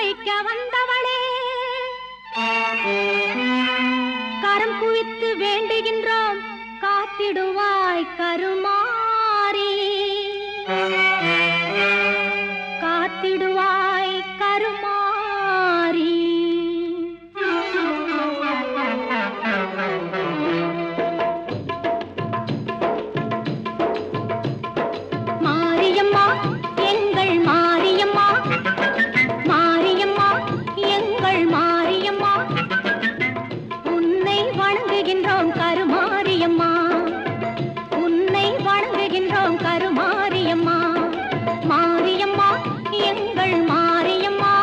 வைக்க வந்தவளே, கரம் குவித்து வேண்டுகின்றோம் காத்திடுவாய் கருமாரி, காத்திடுவாய் கருமாரி. மாரியம்மா எங்கள் மாரியம்மா, மாரியம்மா எங்கள் மாரியம்மா, உன்னை வணங்குகின்றோம் கருமாரியம்மா, உன்னை வணங்குகின்றோம் கருமாரியம்மா, மாரியம்மா எங்கள் மாரியம்மா.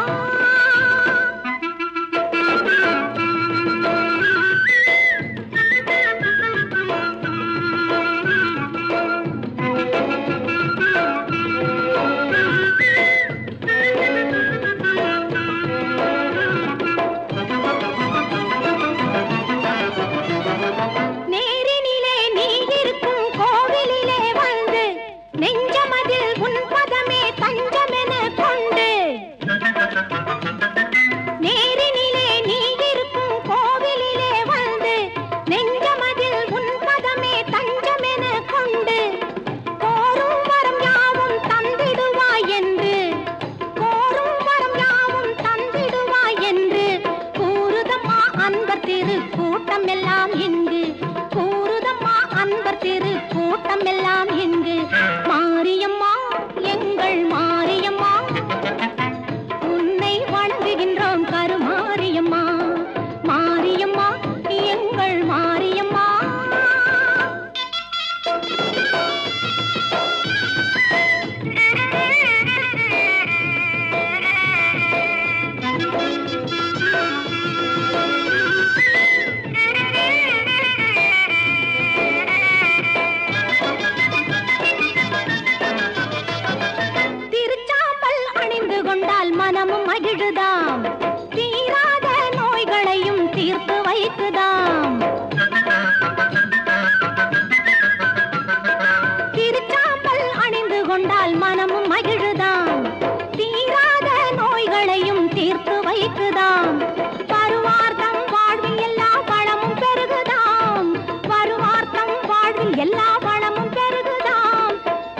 நேரினிலே நீ இருக்கும் கோவிலிலே வந்து நெஞ்சமதில் உன் பதமே தஞ்சமென கொண்டு, நேரினிலே நீ இருக்கும் கோவிலிலே வந்து நெஞ்சமதில் உன் பதமே தஞ்சமென கொண்டு, கோரும் வரம் யாவும் தந்திடுவாய் என்று, கோரும் வரம் யாவும் தந்திடுவாய் என்று கூறுதம்மா அன்பர் திரு கூட்டம் எல்லாம் இங்கு, கூறுதம்மா அன்பர் திரு கூட்டம் எல்லாம் இங்கு. மாரியம்மா எங்கள் மாரியம்மா, உன்னை வணங்குகின்றோம் கருமாரியம்மா, மாரியம்மா எங்கள் மாரியம்மா. திருச்சாம்பல் அணிந்து கொண்டால் மனமும் மகிழுதாம், தீராத நோய்களையும் தீர்த்து வைக்குதாம். திருச்சாம்பல் அணிந்து கொண்டால் மனமும் மகிழுதாம், தீராத நோய்களையும் தீர்த்து வைக்குதாம். வருவார்த்தம் வாழ்வில் எல்லா வளமும் பெருகுதாம், வருவார்த்தம் வாழ்வில் எல்லா வளமும் பெருகுதாம்.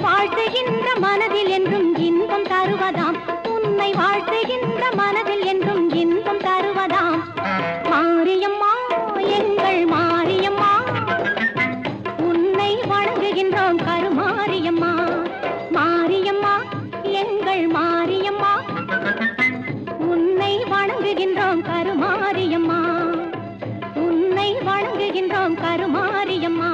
வாழ்த்துகின்ற மனதில் என்றும் இன்பம் தருவதாம், உன்னை வாழ்த்துகின்ற மனதில் என்றும் இன்பம் தருவதாம். மாரியம்மா எங்கள் மாரியம்மா, உன்னை வணங்குகின்றோம் கருமாரியம்மா, மாரியம்மா எங்கள் மாரியம்மா, உன்னை வணங்குகின்றோம் கருமாரியம்மா, உன்னை வணங்குகின்றோம் கருமாரியம்மா.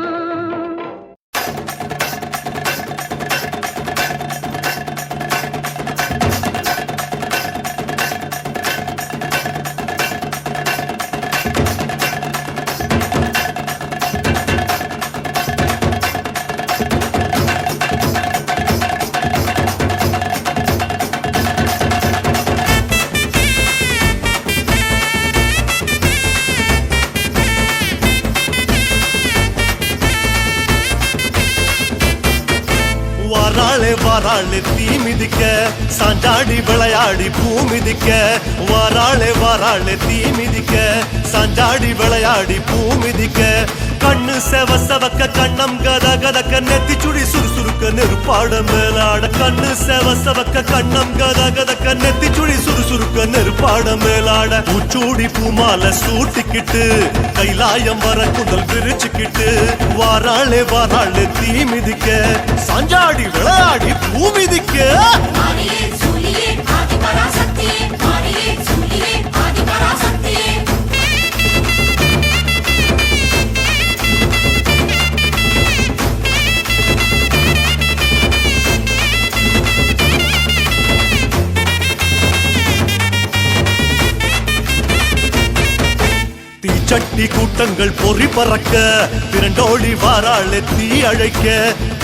வாராளே வாராளே தீ மிதிக்க, சாஞ்சாடி விளையாடி பூ மிதிக்க, வாராளே வாராளே தீ மிதிக்க, சாஞ்சாடி விளையாடி பூ மிதிக்க. கண்ணு செவ செவக்க கண்ணம் கத கதக்க நெத்தி சுடி சுறுசுறுக்க நெருப்பாட மேலாட, கண்ணு செவ செவக்க கண்ணம் கத கதக்க நெத்தி சுடி சுறுசுறுக்க நெருப்பாட மேலாட. பூச்சூடி பூமால சூட்டிக்கிட்டு கைலாயம் வர குந்தல் விரிச்சுக்கிட்டு, வாராளே வாராளே தீ மிதிக்க, சாஞ்சாடி விளையாடி பூ மிதிக்க. தீச்சட்டி கூட்டங்கள் பொறி பறக்க, திரண்டோடி வாராளே தீ அழைக்க,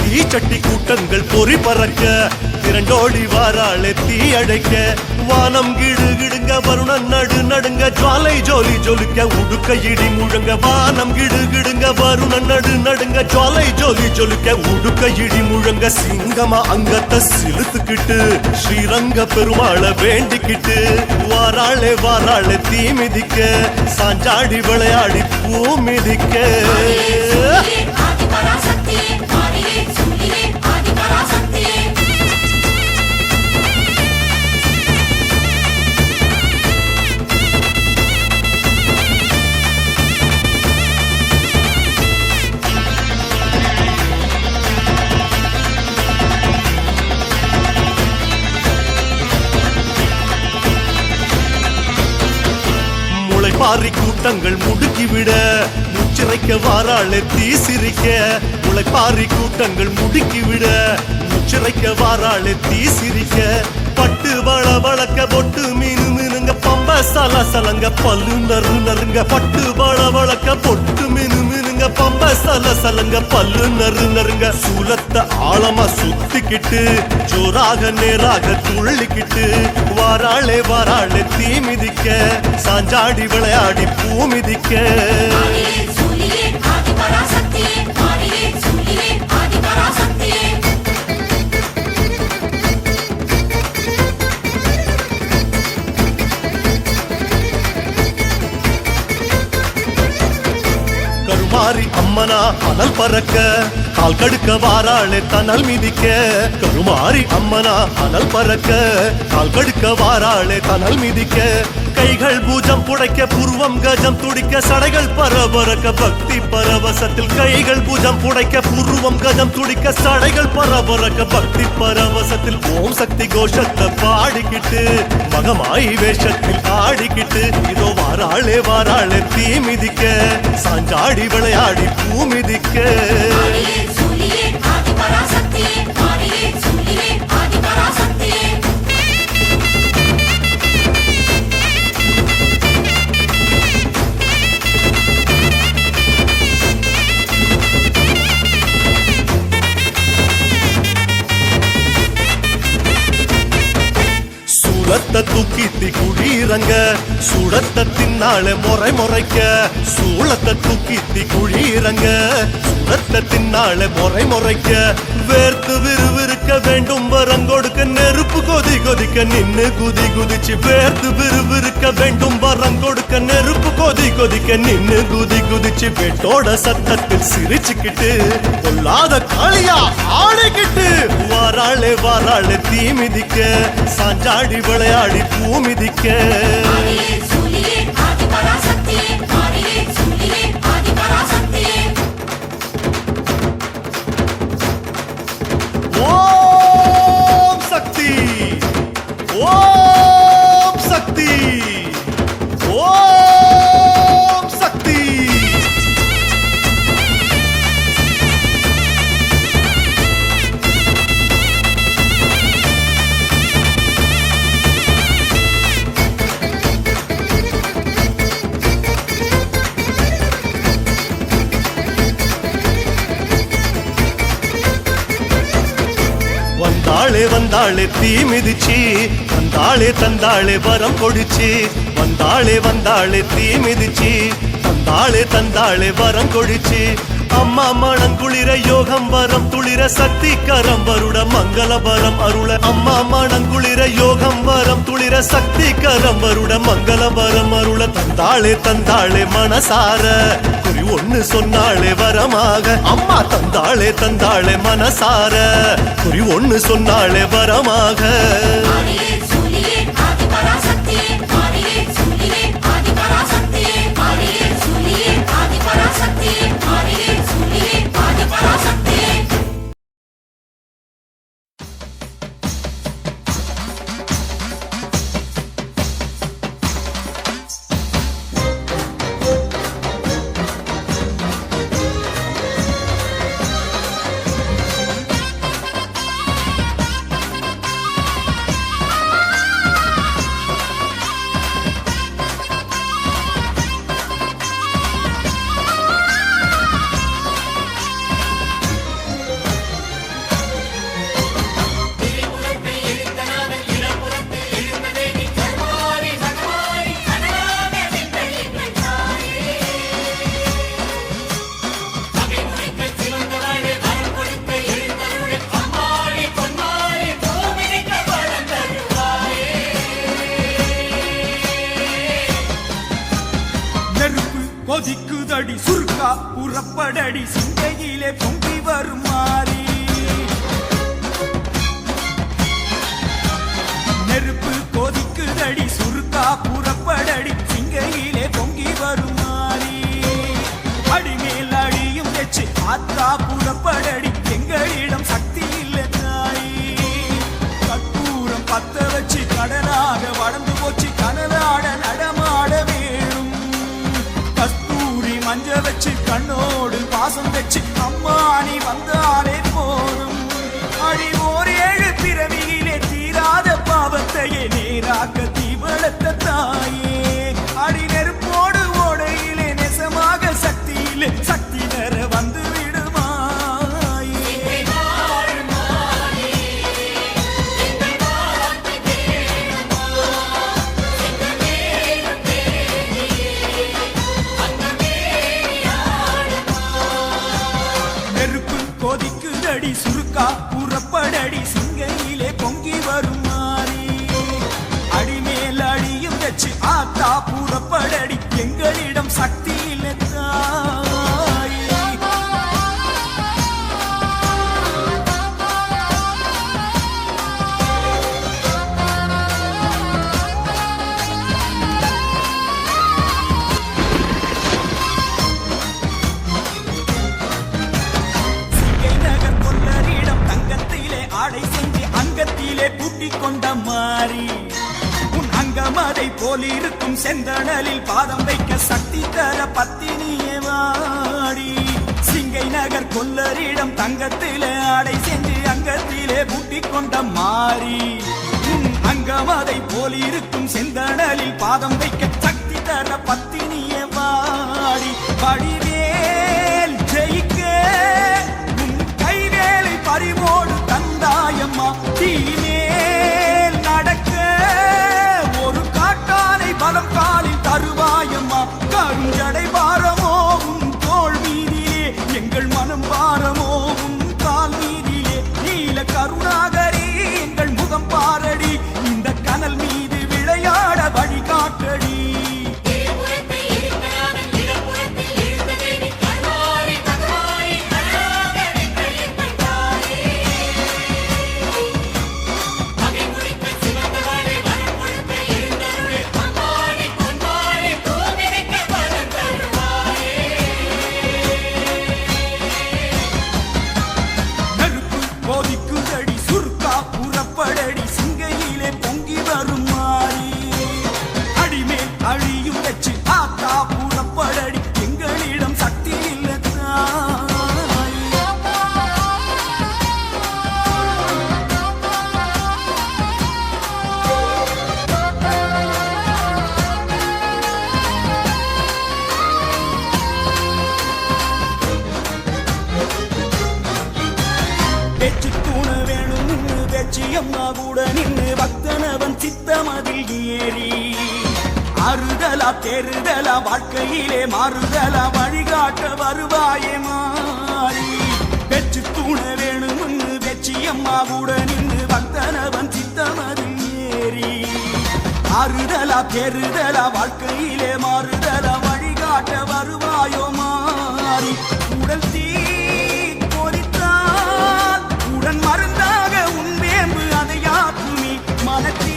தீச்சட்டி கூட்டங்கள் பொறி பறக்க, திரண்டோடி வாராளே தீ அடைக்க வானம் கிடு கிடுங்க வருணன் நடு நடுங்க ஜுவாலை ஜோலி ஜொலிக்க உடுக்க இடி முழங்க வானம் கிடு கிடுங்க வருணன் நடு நடுங்க ஜுவாலை ஜோலி ஜொலிக்க உடுக்க இடி முழங்க சிங்கமா அங்கத்தை சிலுத்துக்கிட்டு ஸ்ரீரங்க பெருமாளை வேண்டிக்கிட்டு வாராளே வாராளே தீ மிதிக்க சாஞ்சாடி விளையாடி பூ மிதிக்க பாரி கூட்டங்கள் முடுக்கிவிட முச்சிறைக்க வாராளே தீ சிரிக்க உழைப்பாரி கூட்டங்கள் முடுக்கிவிட முச்சிறைக்க வாராளே தீ சிரிக்க பட்டு வள வளக்க பொட்டு மீனு மீனுங்க பம்ப சல சலங்க பல்லு நறு நறுங்க பட்டு வள வளக்க பொட்டு மீனு மீனுங்க பம்ப சல சலங்க பல்லு நறு நறுங்க சூலத்தை ஆழமா சுத்திக்கிட்டு ஜோராக நேராக துள்ளிக்கிட்டு வாராளே வாராளே தீ மிதிக்க சாஞ்சாடி விளையாடி பூ மிதிக்க கருமாரி அம்மனா அனல் பறக்க கால் கடுக்க வாராளே தனல் மிதிக்க கருமாரி அம்மனா அனல் பறக்க கால் கடுக்க வாராளே தனல் மிதிக்க கைகள் பூஜம் புடைக்க புருவம் கஜம் துடிக்க சடைகள் பரபரக்க பக்தி பரவசத்தில் கைகள் பூஜம் புடைக்க புருவம் கஜம் துடிக்க சடைகள் பரபரக்க பக்தி பரவசத்தில் ஓம் சக்தி கோஷத்தை பாடிக்கிட்டு மகமாயி வேஷத்தில் ஆடிக்கிட்டு இதோ வாராளே வாராளே தீ மிதிக்க சாஞ்சாடி விளையாடி பூ மிதிக்க சூளத்தை தூக்கித்தி குழீரங்க சுடத்தை தின்னாளே முறை முறைக்க சூளத்தை தூக்கித்தி குழீரங்க சுடத்தை தின்னாளே முறை முறைக்க வேர்த்து விறுவிறுக்க வேண்டும் வரங்கொடுக்க நெருப்பு கொதி கொதிக்க நின்னு குதி குதிச்சு வேர்த்து விறுவிறுக்க வேண்டும் வரங்கொடுக்க நெருப்பு கொதி கொதிக்க நின்னு குதி குதிச்சு வெட்டோட சத்தத்தில் சிரிச்சுக்கிட்டு கொல்லாத காளியா ஆடிக்கிட்டு வாராளே வாராளே தீ மிதிக்க சாஞ்சாடி விளையாடி பூ மிதிக்க ஓம் சக்தி ஓம் சக்தி ஓம் சக்தி வந்தாளே வந்தாளே தீ மிதிச்சி வந்தாளே தந்தாளே வரம் கொடிச்சி வந்தாளே வந்தாளே தீ மிதிச்சி தந்தாளே தந்தாளே வரம் கொடிச்சி அம்மா மணங்குளிர யோகம் வரம் துளிர சக்தி கரம் வருட மங்கள வரம் அருள அம்மா மணங்குளிர யோகம் வரம் துளிர சக்தி கரம் வருட மங்கள வரம் அருள தந்தாளே தந்தாளே மனசார குறி ஒண்ணு சொன்னாளே வரமாக அம்மா தந்தாளே தந்தாளே மனசார குறி ஒண்ணு சொன்னாளே வரமாக கொதிக்குதடி சுருக்கா புறப்படடி சிந்தையிலே பொங்கி வருமாறி நெருப்பு கொதிக்குதடி சுருக்கா புறப்படடி சிங்கையிலே பொங்கி வருமாறி அடிமேல் அடியும் வச்சு ஆத்தா புறப்படடி எங்களிடம் சக்தி இல்லை தாயி கற்பூரம் பத்த வச்சு கடலாக வளர்ந்து போச்சு கனலாட நடமாட வேணும் கஸ்தூரி மஞ்ச வச்சு கண்ணோடு பாசம் வச்சு அம்மா நீ வந்தாலே போதும் அடி ஓர் 7 பிறவியிலே தீராத பாவத்தையே நேராக்க தீவளத்த தாயே அடி நெருப்போடு ஓடையிலே நெசமாக சக்தியிலே சக்தி தர வந்து விடுமாயே நெருப்பு கொதிக்குதடி சுருக்கா புறப்படடி சிங்கையிலே பொங்கி வருமாறி அடிமேல் அடியும் வச்சு ஆத்தா புறப்படடி எங்களிடம் சக்தி இல்லை தாயே சிங்கை நகர் கொல்லரிடம் தங்கத்திலே ஆடை செஞ்சு அங்கத்திலே பூட்டிக் கொண்ட மாறி உன் அங்கமதை போலிருக்கும் செந்தணலில் பாதம் வைக்க சக்தி தர பத்தினியே வாடி சிங்கை நகர் கொல்லரிடம் தங்கத்திலே ஆடை செஞ்சு அங்கத்திலே பூட்டிக் கொண்ட மாறி உன் அங்கமதை போலிருக்கும் செந்தணலில் பாதம் வைக்க சக்தி தர பத்தினியே வாடி வடிவேல் ஜெயிக்க உன் கைவேலை பறிவோடு தந்தாயம்மா தீமேல் நடக்க ஒரு காட்டானை பலம் காலில் தருவாயம்மா கருஞ்சடை பாரமோ உன் தோள் மீதிலே எங்கள் மனம் பாரமோ உன் கால் மீதிலே நீல கருணாகரி எங்கள் முகம் பாரடி இந்த கனல் மீது விளையாட வழிகாட்டடி நெருப்பு கொதிக்குதடி சுருக்கா புறப்படடி சிங்கையிலே பொங்கி வருமாறி அடிமேல் அழியும் வச்சு ஆத்தா புறப்படடி எங்களிடம் சக்தி இல்லை தாயே பேச்சு தூண வேணும் வெச்சியம்மா கூட நின்று பக்தனவன் சித்தமதில் ஏறி அறுதலா தெருதலா வாழ்க்கையிலே மாறுதலா வழிகாட்ட வருவாயே மாறி பேச்சு தூண வேணும் வெச்சியம்மா கூட நின்று பக்தனவன் சித்தமதில் ஏறி அறுதலா தெருதலா வாழ்க்கையிலே மாறுதலா வழிகாட்ட வருவாயோ மாறி உடல் தீ கொதித்தால் உடன் மருந்தாக உன் வேம்பு அதை யாக்குமி மனத்தீ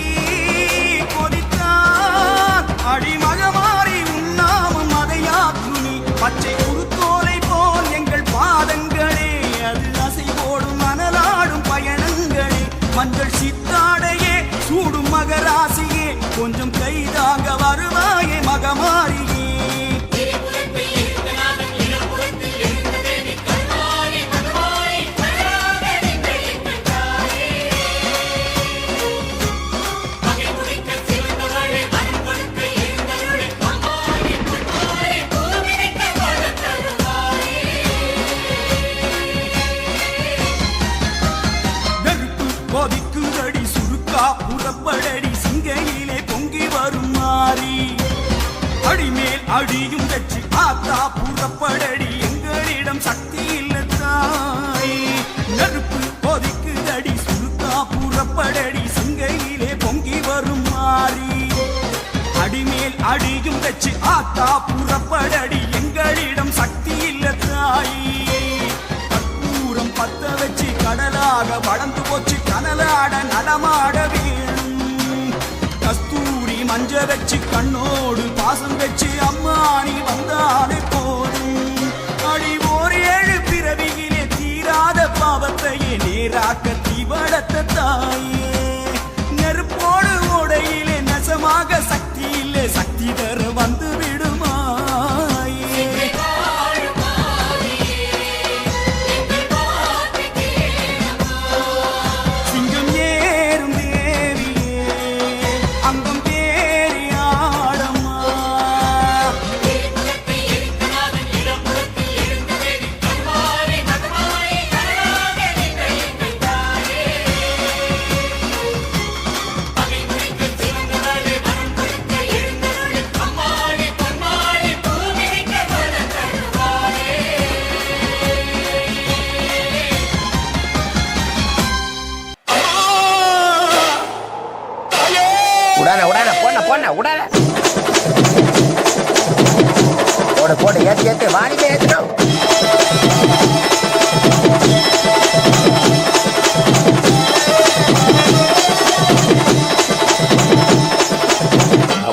கொதித்தால் அடிமகமாறி உன்னாமும் அதை யாக்குமி பச்சை குருத்தோலை போல் எங்கள் பாதங்களே அது அசை போடும் மணலாடும் பயணங்களே மஞ்சள் சித்தாடையே சூடும் மகராசியே கொஞ்சம் கைதாக வருவாயே மகமாரியே நெருப்பு கொதிக்குதடி சுருக்கா புறப்படடி சிங்கையிலே பொங்கி வருமாறி அடிமேல் அடியும் வச்சு ஆத்தா புறப்படடி எங்களிடம் சக்தி இல்லை தாய் நெருப்பு கொதிக்குதடி சுருக்கா புறப்படடி சிங்கையிலே பொங்கி வருமாறி அடிமேல் அடியும் வச்சு ஆத்தா புறப்படடி எங்களிடம் சக்தி இல்ல தாயி கற்பூரம் பத்த வச்சு கடலாக வளர்ந்து போச்சு கனலாட நடமாட வேணும் கஸ்தூரி மஞ்ச வச்சு கண்ணோடு பாசம் வச்சு அம்மானி வந்தாலே போதும் அடி ஓர் 7 பிறவியிலே தீராத பாவத்தையே நேராக்க தீவளத்த தாயே நெருப்போடு ஓடையிலே நசமாக சக்தி இல்லை சக்தி தர வந்து விடுமாயே சிங்கம் ஏறும் தேவியே அங்கம் தேறி ஆடம்மா உடான உடான போன போன உடான போடு போடு ஏத்து ஏத்து வாடிலே ஏத்துறோம்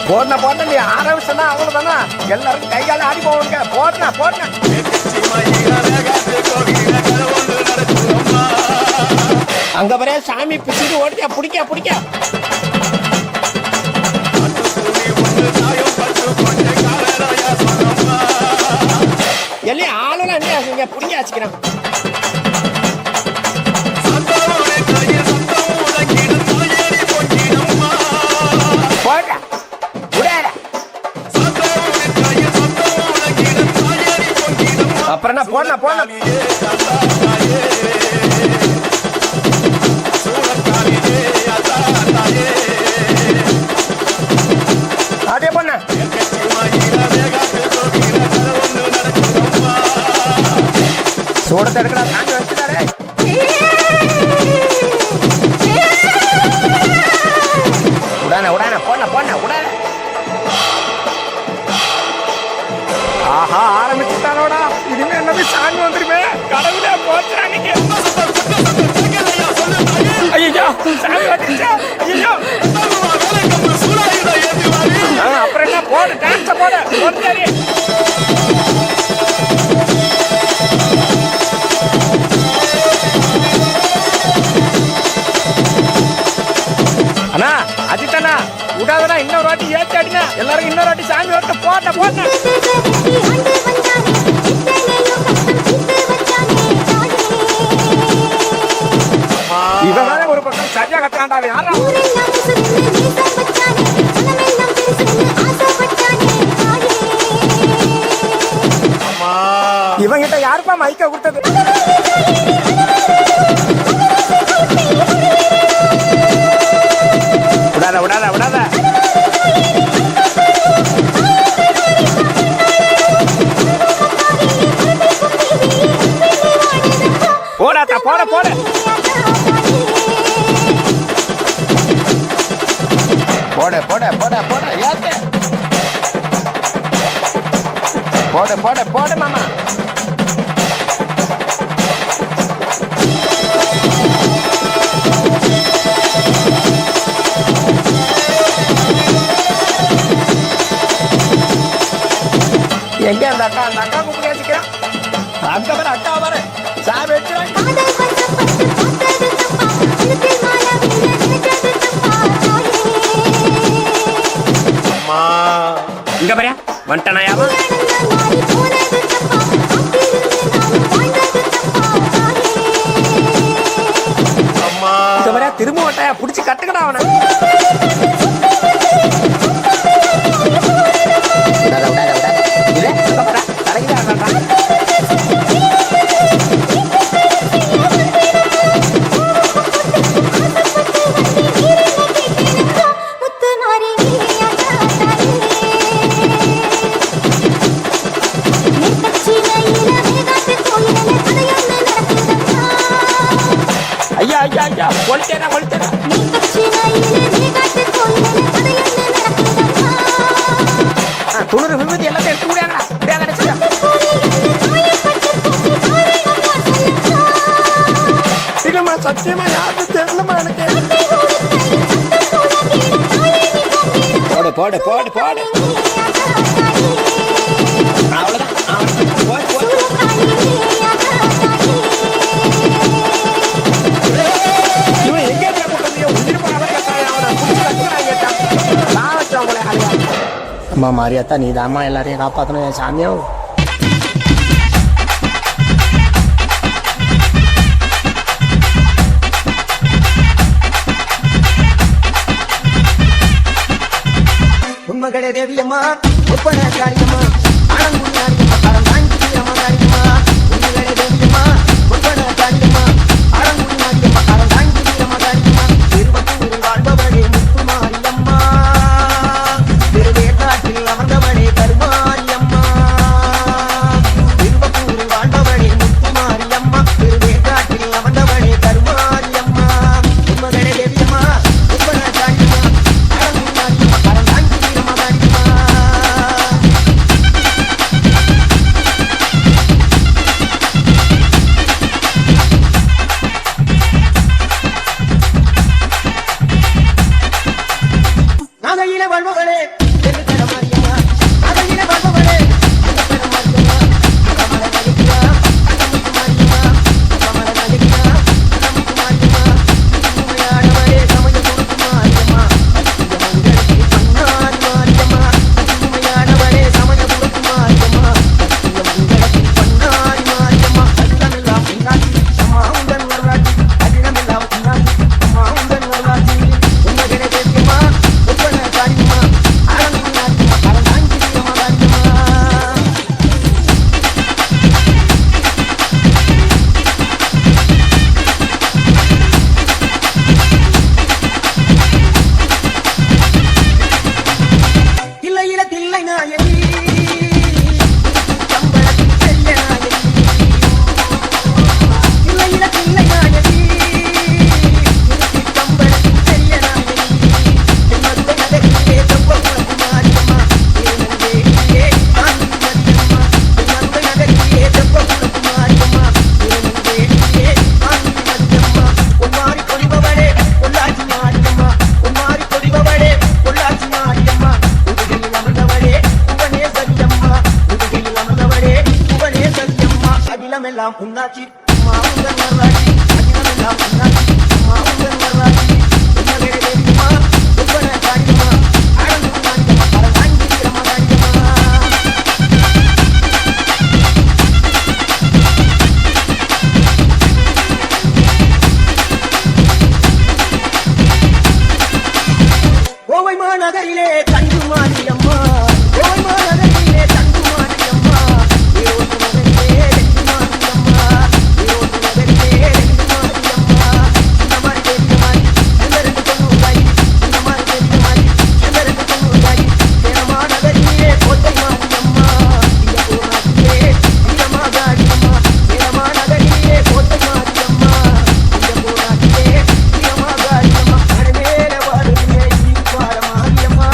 போடுன போட்ட நீ ஆரம்பிச்சா அவ்வளவுதானா எல்லாரும் கை கால ஆடி போவாங்க போடுன போடுன அங்க வரைய சாமி பிடிச்சிட்டு ஓடியா பிடிக்க பிடிக்க எல்லி ஆளுநர் என்ன நீங்க புடிங்க வச்சுக்கிறேன் அப்புறம் என்ன போன போன அதே பண்ண சூடத்தை எடுக்கடா காஞ்சி வச்சுட்டாரே உடான உடான போன போன உடான ஆஹா ஆரம்பிச்சுட்டானோடா இனிமே என்னது சாமி வந்துருமே கடவுளே போச்சுறாங்க ஐயோ சாமி வந்துச்சா ஐயோ அப்புறம் என்ன போடு டான்ஸ போடு போடு அண்ணா அஜித்தண்ணா விடாதடா இன்னொரு வாட்டி ஏற்றி அடினா எல்லாரும் இன்னொரு வாட்டி சாமி வரட்ட போட்ட போட்ட இவன் ஒரு பக்கம் சரியா கத்தாண்டா யாரா இவங்கிட்ட யாருப்பா மைக்க கொடுத்தது விடாத விடாத விடாத போடாத்தா போட போட போட போட போட போட ஏத்து போட போட போட மாமா எங்க அந்த அக்கா கூப்பிட்டு கேசிக்கிறேன் அக்கா வர அக்கா வர சார் வச்சுறேன் இங்க பாரு வந்துட்டானாயாவா இங்க பாரு திரும்ப வட்டாயா புடிச்சு கட்டுக்கடா அவனை ஐயா ஐயா ஐயா கொளுத்தேனா கொளுத்தேனா போடு போடு போடு அவ்வளவுதான் போடு போடு இவன் எங்க அம்மா மாரியாத்தா நீ தாம்மா எல்லாரையும் காப்பாற்றணும் என் சாமியோ உண்மகளே தேவியம்மா ஒப்பன காரியம்மா ஆனங்குடியாரியம்மா அறம் தாங்கியம்மா காரியம்மா உண்மகளே தேவியம்மா ஒப்பன காரியம்மா ஆனங்குடியாரியம்மா அறம் தாங்கியம்மா காரியம்மா திருவத்தூர் வாழ்பவளே முத்துமாரியம்மா திருவேற்காட்டில் அமர்ந்தவளே கருமாரியம்மா திருவத்தூர் வாழ்பவளே முத்துமாரியம்மா திருவேற்காட்டில் அமர்ந்தவளே கருமாரியம்மா உண்மகளே தேவியம்மா ஒப்பன காரியம்மா ஆனங்குடியாரியம்மா அறம் தாங்கியம்மா காரியம்மா நாகையிலே வாழ்பவளே தென்னித்தர மாரியம்மா நாகையிலே வாழ்பவளே தென்னித்தர மாரியம்மா கமல நதிக்கியா கமல மாரியம்மா கமல நதிக்கியா கமல மாரியம்மா உமையாடவளே சமய கொடுத்து மாரியம்மா மங்களுக்கு பண்ணாரி மாரியம்மா உமையாடவளே சமய கொடுத்து மாரியம்மா மங்களுக்கு பண்ணாரி மாரியம்மா அகிலமெல்லாம் உண்டாக்கி அம்மா உந்தன் வரலாற்றி அகிலமெல்லாம் உண்டாக்கி அம்மா உந்தன் வரலாற்றி உண்மைகளை தேவியம்மா ஒப்பன காரியம்மா ஆரம்பியாரியம்மா அறம் தாங்கியம்மா காரியம்மா இல்லையில தில்லை நாயகி கம்பளத்தில் பெரிய நாயகி இல்லையில தில்லை நாயகி கம்பளத்தில் பெரிய நாயகி மதுரை நகரிலே செவ்வகுளத்து மாரியம்மா திருநெல்வேலியே ஆண்டி மரியம்மா மதுரை நகரிலே செவ்வகுளத்து மாரியம்மா திருநெல்வேலியே ஆண்டி மரியம்மா பொன்மாரி பொழிபவளே பொள்ளாச்சி மாரியம்மா பொன்மாரி பொழிபவளே பொள்ளாச்சி மாரியம்மா உடுகையில் அமர்ந்தவளே புவனே சரியம்மா உடுகையில் அமர்ந்தவளே புவனே சரியம்மா அகிலமெல்லாம் உன்னாச்சி அம்மா உங்கள் வரலாற்றி அகிலமெல்லாம் உன்னாச்சி அம்மா உங்கள் வரலாற்றி உண்மகளே தேவியம்மா ஒப்பன காரியம்மா ஆனங்குடி மாரியம்மா அறம் தாங்கியம்மா காரியம்மா கோவை மாநகரிலே தங்கு மாரியம்மா கோவை மாநகரிலே தங்கு மாரியம்மா ஈரோடு நகரிலே ரெண்டு மாரியம்மா ஈரோடு நகரிலே ரெண்டு மாரியம்மா இந்த மாதிரி பெரிய மாதிரி எந்த ரெண்டு பொண்ணுதாயி இந்த மாதிரி பெரிய மாதிரி எந்த ரெண்டு பொண்ணுதாயி சேரமா நகரிலே கோட்டை மாரியம்மா சிங்கப்பூர் நாட்டிலே வீரமா காரியம்மா சேரமா நகரிலே கோட்டை மாரியம்மா சிங்கப்பூர் நாட்டிலே வீரமா காரியம்மா கடமேல வாழுமே ஈஸ்வர மாரியம்மா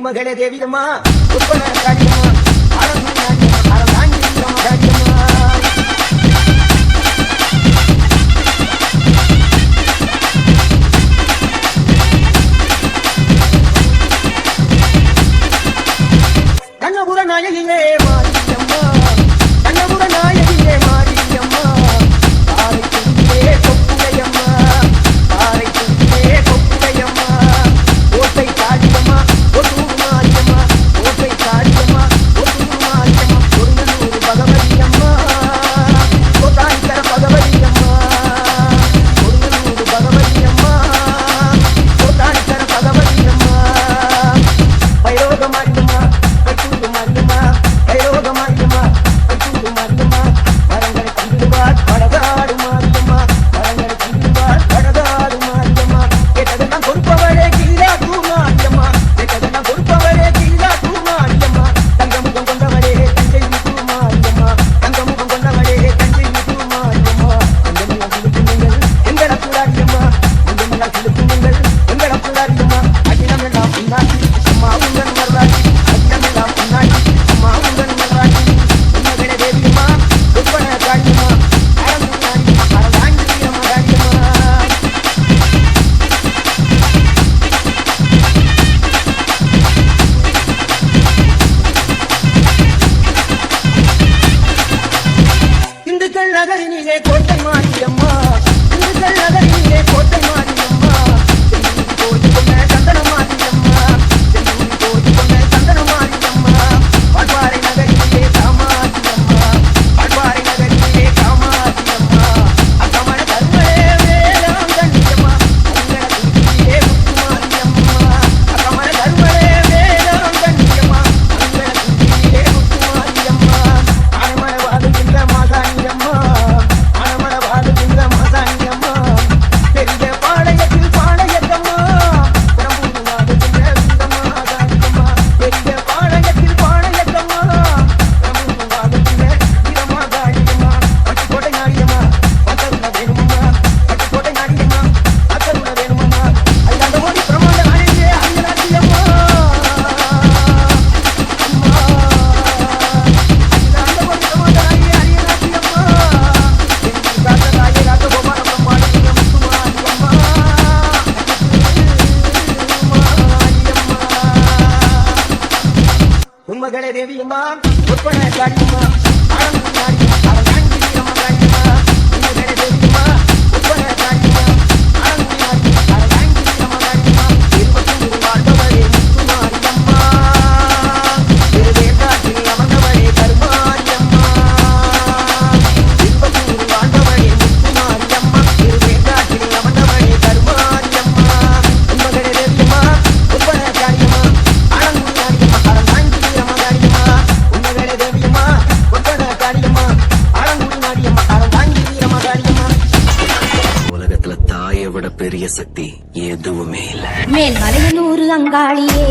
உண்மகளே தேவியம்மா ஒப்பன காரியம்மா அறந்தாங்கியம்மா காரியம்மா கண்ணபுர நாயகியே மாரியம்மா கண்ணபுர நாயகியே மாரியம்மா தாரை துணியே கொப்புடையம்மா தாரை துணியே கொப்புடையம்மா ஓட்டை காரியம்மா ஒட்டூர் மாரியம்மா ஓட்டை காரியம்மா ஒட்டூர் மாரியம்மா கொடுங்கனூர் பகவதியம்மா கோட்டாய்க்கர பகவதியம்மா கொடுங்கனூர் பகவதியம்மா கோட்டாய்க்கர பகவதியம்மா பைரோக மாரியம்மா பச்சூர் மாரியம்மா பைரோக மாரியம்மா பச்சூர் மாரியம்மா வரங்களை கண்டிடுவார் படகாடு மாரியம்மா வரங்களை கண்டிடுவார் படகாடு மாரியம்மா கேட்டதெல்லாம் கொடுப்பவளே கீழா தூ மாரியம்மா கேட்டதெல்லாம் கொடுப்பவளே கீழா தூ மாரியம்மா தங்கமுகம் கொண்டவளே தஞ்சை தூ மாரியம்மா தங்கமுகம் கொண்டவளே தஞ்சை தூ மாரியம்மா எங்கெல்லாம் சிலுக்குங்கள் எங்கள கூடாரியம்மா எங்கெல்லாம் சிலுக்குங்கள் எங்கள கூடாரியம்மா அகிலமெல்லாம் பின்னாடி அம்மா உங்கள் மருளாடி அகிலமெல்லாம் பின்னாடி அம்மா உங்கள் மருளாடி உண்மகளே தேவியம்மா ஒப்பன காரியம்மா அறந்தாங்கியம்மா அறந்தாங்கியம்மா காரியம்மா இந்துக்கள் நகரினிலே கோட்டை மாரியம்மா இந்துக்கள் நகரினிலே கோட்டை மாரியம்மா செந்தூரி கோதி கொண்ட சந்தன மாரியம்மா செந்தூரி கோதி கொண்ட சந்தன மாரியம்மா வால்பாறை நகரினிலே காமாரியம்மா வால்பாறை நகரினிலே காமாரியம்மா அக்கமண கருமலே வேளாங்கண்ணியம்மா அங்கன துணியே முத்து மாரியம்மா அக்கமண கருமலே வேளாங்கண்ணியம்மா அங்கன துணியே முத்து மாரியம்மா ஆனமன வாழுகின்ற மாசாணியம்மா ஆனமன வாழுகின்ற மாசாணியம்மா பெரிய பாளையத்தில் பாளையத்தம்மா பிரம்பூர் வாழுகின்ற இந்த மாசாணியம்மா பெரிய பாளையத்தில் பாளையத்தம்மா பிரம்பூர் வாழுகின்ற இந்த மாசாணியம்மா பட்டுக்கோட்டை நாடியம்மா பக்கருண வேணுமம்மா பட்டுக்கோட்டை நாடியம்மா பக்கருண வேணுமம்மா அல்லாத மொழி பிரமாண்ட நாயகியே அங்கநாட்டியம்மா அம்மா அல்லாத மொழி பிரமாண்ட நாயகியே அரியநாட்டியம்மா எங்கள் காத்த தாயே ராஜகோபால பிரம்மாண்டிய முத்துமாரியம்மா உண்மகளே தேவியம்மா ஒப்பன காரியம்மா அறந்தாங்கியம்மா அறந்தாங்கியம்மா காரியம்மா உண்மகளே தேவியம்மா ஒப்பன காரியம்மா அறந்தாங்கியம்மா அறந்தாங்கியம்மா காரியம்மா இருபத்தூர் வாழ்பவளே முத்துமாரியம்மா திருவேற்காட்டில் அமர்ந்தவளே கருமாரியம்மா இருபத்தூர் வாழ்பவளே முத்துமாரியம்மா திருவேற்காட்டில் அமர்ந்தவளே கருமாரியம்மா உண்மகளே தேவியம்மா ஒப்பன காரியம்மா அறந்தாங்கியம்மா அறந்தாங்கியம்மா காரியம்மா உண்மகளே தேவியம்மா ஒப்பன காரியம்மா அறந்தாங்கியம்மா அறந்தாங்கியம்மா காரியம்மா உலகத்துல தாயை விட பெரிய சக்தி எதுவுமே இல்லை. மேல்மலையனூர் அங்காளியே